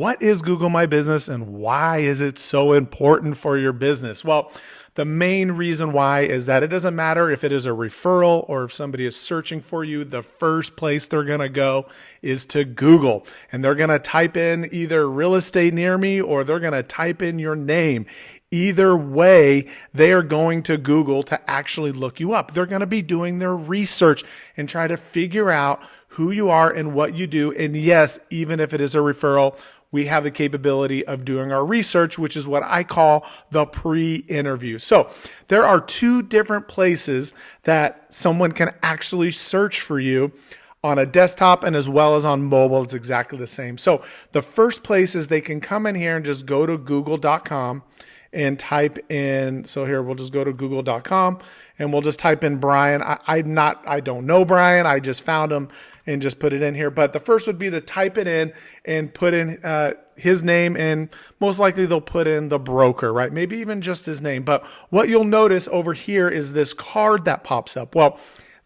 what is Google My Business and why is it so important for your business? Well, the main reason why is that it doesn't matter if it is a referral or if somebody is searching for you, the first place they're going to go is to Google. And they're going to type in either real estate near me or they're going to type in your name. Either way, they are going to Google to actually look you up. They're going to be doing their research and try to figure out who you are and what you do. And yes, even if it is a referral, we have the capability of doing our research, which is what I call the pre-interview. So there are two different places that someone can actually search for you on a desktop and as well as on mobile. It's exactly the same. So the first place is they can come in here and just go to google.com and type in, so here we'll just go to google.com and we'll just type in Brian. I don't know Brian, I just found him and just put it in here. But the first would be to type it in and put in his name, and most likely they'll put in the broker, right? Maybe even just his name. But what you'll notice over here is this card that pops up. Well,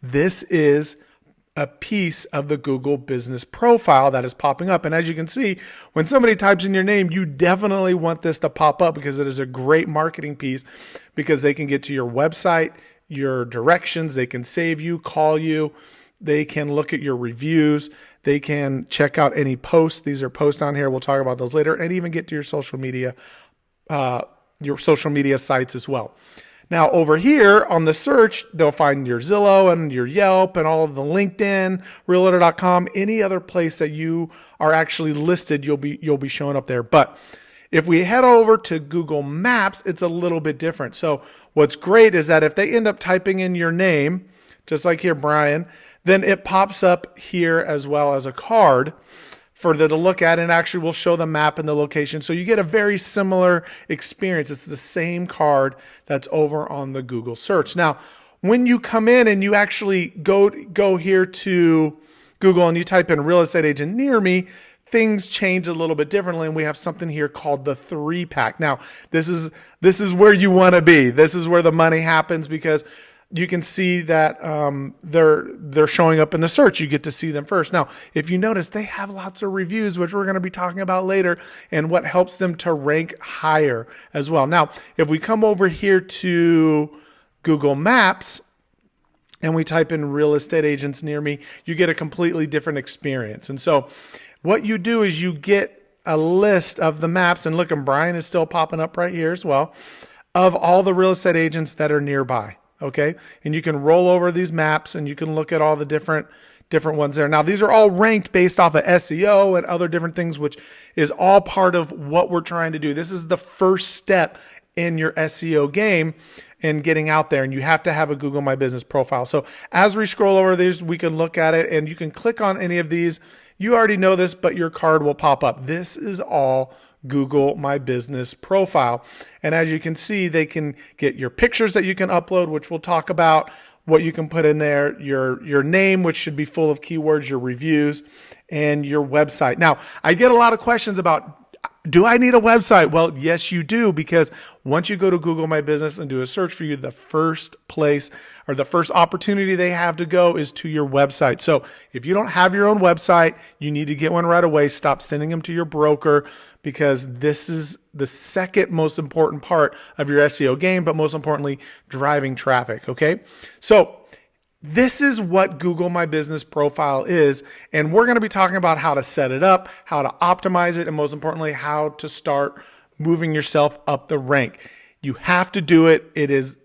this is a piece of the Google business profile that is popping up. And as you can see, when somebody types in your name, you definitely want this to pop up because it is a great marketing piece because they can get to your website, your directions, they can save you, call you, they can look at your reviews, they can check out any posts. These are posts on here. We'll talk about those later, and even get to your social media sites as well. Now over here on the search, they'll find your Zillow and your Yelp and all of the LinkedIn, Realtor.com, any other place that you are actually listed, you'll be showing up there. But if we head over to Google Maps, it's a little bit different. So what's great is that if they end up typing in your name, just like here, Brian, then it pops up here as well as a card for them to look at, and actually will show the map and the location. So you get a very similar experience. It's the same card that's over on the Google search. Now, when you come in and you actually go here to Google and you type in real estate agent near me, things change a little bit differently, and we have something here called the 3-pack. Now, this is where you want to be. This is where the money happens because you can see that they're showing up in the search. You get to see them first. Now, if you notice, they have lots of reviews, which we're going to be talking about later, and what helps them to rank higher as well. Now, if we come over here to Google Maps and we type in real estate agents near me, you get a completely different experience. And so what you do is you get a list of the maps, and look, and Brian is still popping up right here as well, of all the real estate agents that are nearby. Okay. And you can roll over these maps and you can look at all the different ones there. Now, these are all ranked based off of SEO and other different things, which is all part of what we're trying to do. This is the first step in your SEO game and getting out there, and you have to have a Google My Business profile. So as we scroll over these, we can look at it and you can click on any of these. You already know this, but your card will pop up. This is all Google My Business profile. And as you can see, they can get your pictures that you can upload, which we'll talk about, what you can put in there, your name, which should be full of keywords, your reviews, and your website. Now, I get a lot of questions about, do I need a website? Well, yes, you do, because once you go to Google My Business and do a search for you, the first place or the first opportunity they have to go is to your website. So if you don't have your own website, you need to get one right away. Stop sending them to your broker, because this is the second most important part of your SEO game, but most importantly, driving traffic. Okay. So this is what Google My Business profile is, and we're going to be talking about how to set it up, how to optimize it, and most importantly, how to start moving yourself up the rank. You have to do it. It is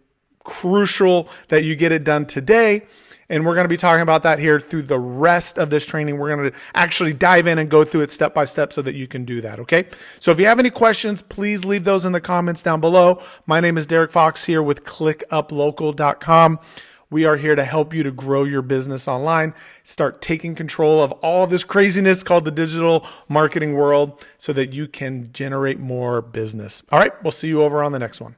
crucial that you get it done today, and we're going to be talking about that here through the rest of this training. We're going to actually dive in and go through it step by step so that you can do that, okay? So if you have any questions, please leave those in the comments down below. My name is Derek Fox here with ClickUpLocal.com. We are here to help you to grow your business online, start taking control of all of this craziness called the digital marketing world so that you can generate more business. All right, we'll see you over on the next one.